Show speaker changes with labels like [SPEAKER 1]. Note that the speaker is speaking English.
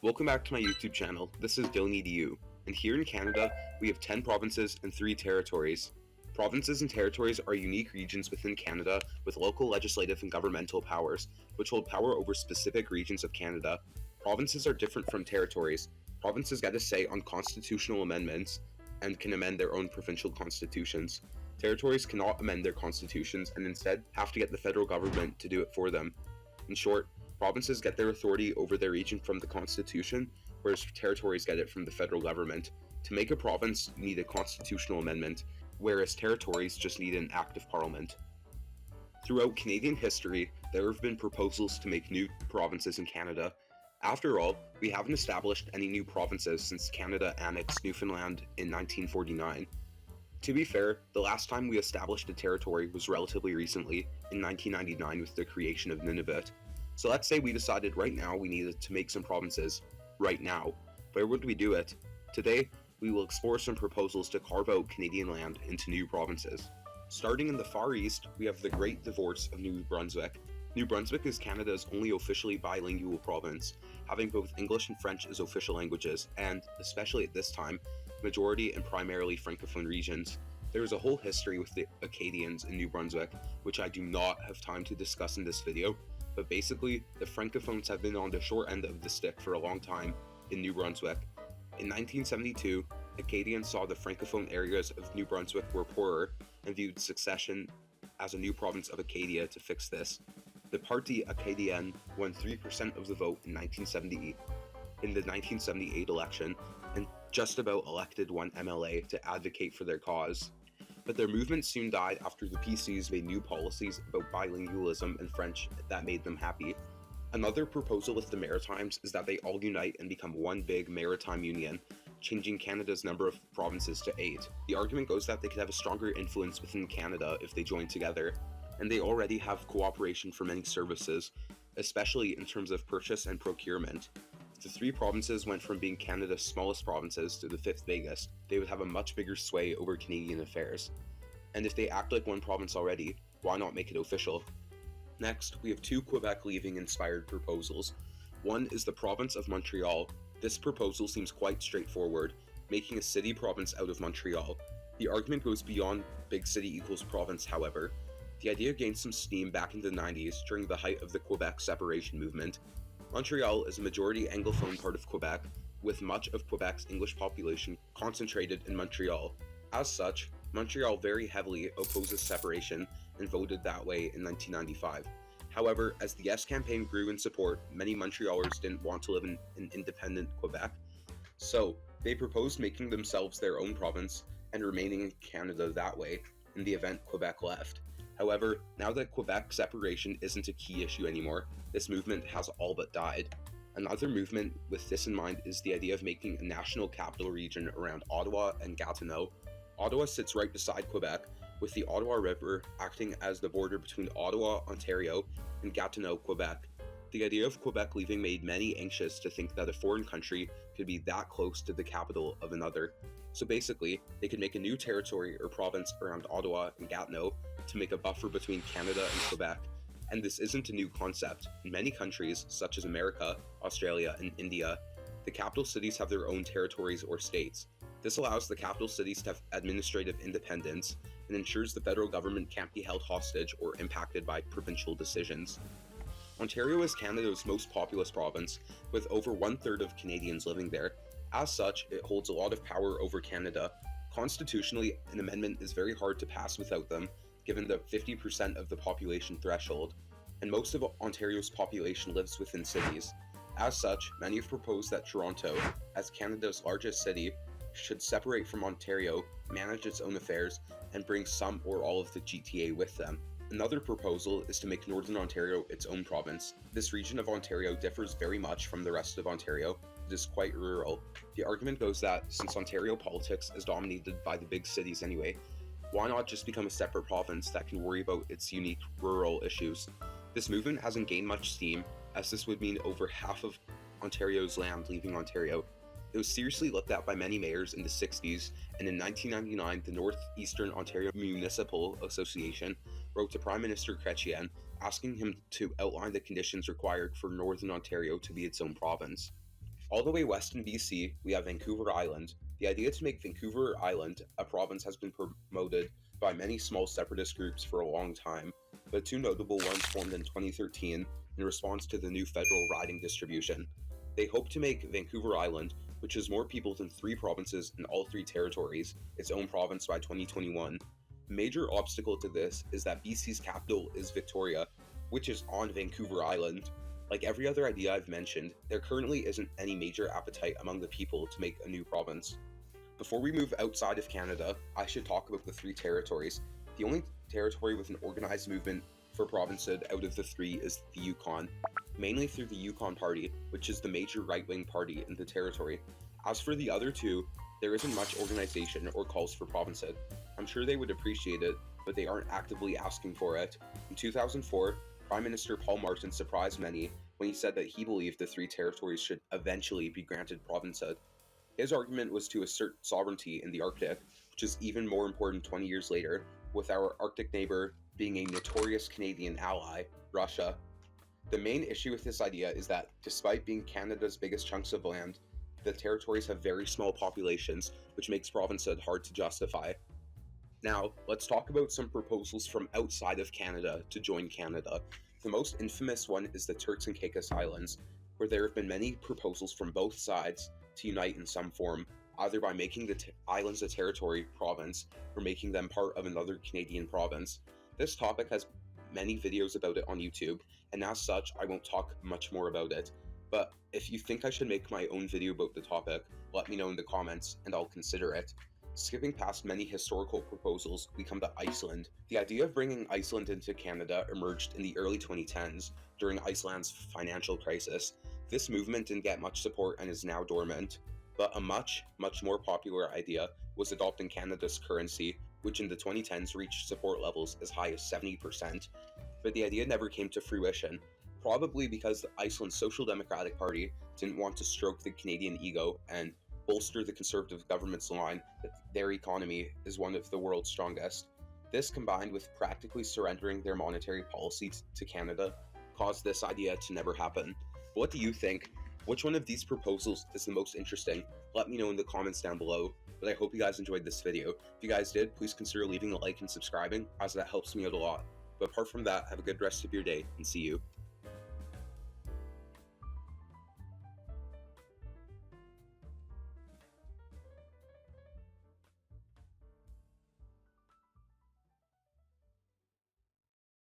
[SPEAKER 1] Welcome back to my YouTube channel. This is DylanEDU, and here in Canada, we have 10 provinces and 3 territories. Provinces and territories are unique regions within Canada with local legislative and governmental powers, which hold power over specific regions of Canada. Provinces are different from territories. Provinces get a say on constitutional amendments and can amend their own provincial constitutions. Territories cannot amend their constitutions and instead have to get the federal government to do it for them. In short, provinces get their authority over their region from the Constitution, whereas territories get it from the federal government. To make a province, you need a constitutional amendment, whereas territories just need an act of parliament. Throughout Canadian history, there have been proposals to make new provinces in Canada. After all, we haven't established any new provinces since Canada annexed Newfoundland in 1949. To be fair, the last time we established a territory was relatively recently, in 1999 with the creation of Nunavut. So let's say we decided right now we needed to make some provinces. Right now. Where would we do it? Today, we will explore some proposals to carve out Canadian land into new provinces. Starting in the Far East, we have the Great Divorce of New Brunswick. New Brunswick is Canada's only officially bilingual province, having both English and French as official languages, and, especially at this time, majority and primarily Francophone regions. There is a whole history with the Acadians in New Brunswick, which I do not have time to discuss in this video, but basically, the Francophones have been on the short end of the stick for a long time in New Brunswick. In 1972, Acadians saw the Francophone areas of New Brunswick were poorer and viewed secession as a new province of Acadia to fix this. The Parti Acadien won 3% of the vote in 1978 in the 1978 election and just about elected one MLA to advocate for their cause. But their movement soon died after the PCs made new policies about bilingualism and French that made them happy. Another proposal with the Maritimes is that they all unite and become one big Maritime Union, changing Canada's number of provinces to 8. The argument goes that they could have a stronger influence within Canada if they joined together, and they already have cooperation for many services, especially in terms of purchase and procurement. If the 3 provinces went from being Canada's smallest provinces to the 5th biggest, they would have a much bigger sway over Canadian affairs. And if they act like one province already, why not make it official? Next, we have 2 Quebec-leaving-inspired proposals. One is the Province of Montreal. This proposal seems quite straightforward, making a city province out of Montreal. The argument goes beyond big city equals province, however. The idea gained some steam back in the 90s during the height of the Quebec separation movement. Montreal is a majority Anglophone part of Quebec, with much of Quebec's English population concentrated in Montreal. As such, Montreal very heavily opposes separation and voted that way in 1995. However, as the Yes campaign grew in support, many Montrealers didn't want to live in an independent Quebec. So, they proposed making themselves their own province and remaining in Canada that way, in the event Quebec left. However, now that Quebec separation isn't a key issue anymore, this movement has all but died. Another movement with this in mind is the idea of making a national capital region around Ottawa and Gatineau. Ottawa sits right beside Quebec, with the Ottawa River acting as the border between Ottawa, Ontario, and Gatineau, Quebec. The idea of Quebec leaving made many anxious to think that a foreign country could be that close to the capital of another. So basically, they could make a new territory or province around Ottawa and Gatineau to make a buffer between Canada and Quebec. And this isn't a new concept. In many countries, such as America, Australia, and India, the capital cities have their own territories or states. This allows the capital cities to have administrative independence and ensures the federal government can't be held hostage or impacted by provincial decisions. Ontario is Canada's most populous province, with over 1/3 of Canadians living there. As such, it holds a lot of power over Canada. Constitutionally, an amendment is very hard to pass without them, given the 50% of the population threshold, and most of Ontario's population lives within cities. As such, many have proposed that Toronto, as Canada's largest city, should separate from Ontario, manage its own affairs, and bring some or all of the GTA with them. Another proposal is to make Northern Ontario its own province. This region of Ontario differs very much from the rest of Ontario. It is quite rural. The argument goes that since Ontario politics is dominated by the big cities anyway, why not just become a separate province that can worry about its unique rural issues? This movement hasn't gained much steam, as this would mean over half of Ontario's land leaving Ontario. It was seriously looked at by many mayors in the 60s, and in 1999, the Northeastern Ontario Municipal Association wrote to Prime Minister Chrétien asking him to outline the conditions required for Northern Ontario to be its own province. All the way west in BC, we have Vancouver Island. The idea to make Vancouver Island a province has been promoted by many small separatist groups for a long time, but two notable ones formed in 2013 in response to the new federal riding distribution. They hope to make Vancouver Island, which has more people than 3 provinces in all 3 territories, its own province by 2021. A major obstacle to this is that BC's capital is Victoria, which is on Vancouver Island. Like every other idea I've mentioned, there currently isn't any major appetite among the people to make a new province. Before we move outside of Canada, I should talk about the 3 territories. The only territory with an organized movement for provincehood out of the 3 is the Yukon, mainly through the Yukon Party, which is the major right-wing party in the territory. As for the other 2, there isn't much organization or calls for provincehood. I'm sure they would appreciate it, but they aren't actively asking for it. In 2004, Prime Minister Paul Martin surprised many when he said that he believed the 3 territories should eventually be granted provincehood. His argument was to assert sovereignty in the Arctic, which is even more important 20 years later, with our Arctic neighbor being a notorious Canadian ally, Russia. The main issue with this idea is that, despite being Canada's biggest chunks of land, the territories have very small populations, which makes provincehood hard to justify. Now, let's talk about some proposals from outside of Canada to join Canada. The most infamous one is the Turks and Caicos Islands, where there have been many proposals from both sides to unite in some form, either by making the islands a territory province or making them part of another Canadian province. This topic has many videos about it on YouTube, and as such, I won't talk much more about it. But if you think I should make my own video about the topic, let me know in the comments, and I'll consider it. Skipping past many historical proposals, we come to Iceland. The idea of bringing Iceland into Canada emerged in the early 2010s during Iceland's financial crisis. This movement didn't get much support and is now dormant, but a much more popular idea was adopting Canada's currency, which in the 2010s reached support levels as high as 70%, but the idea never came to fruition, probably because Iceland's Social Democratic Party didn't want to stroke the Canadian ego and bolster the Conservative government's line that their economy is one of the world's strongest. This, combined with practically surrendering their monetary policy to Canada, caused this idea to never happen. What do you think? Which one of these proposals is the most interesting? Let me know in the comments down below, but I hope you guys enjoyed this video. If you guys did, please consider leaving a like and subscribing, as that helps me out a lot. But apart from that, have a good rest of your day, and see you.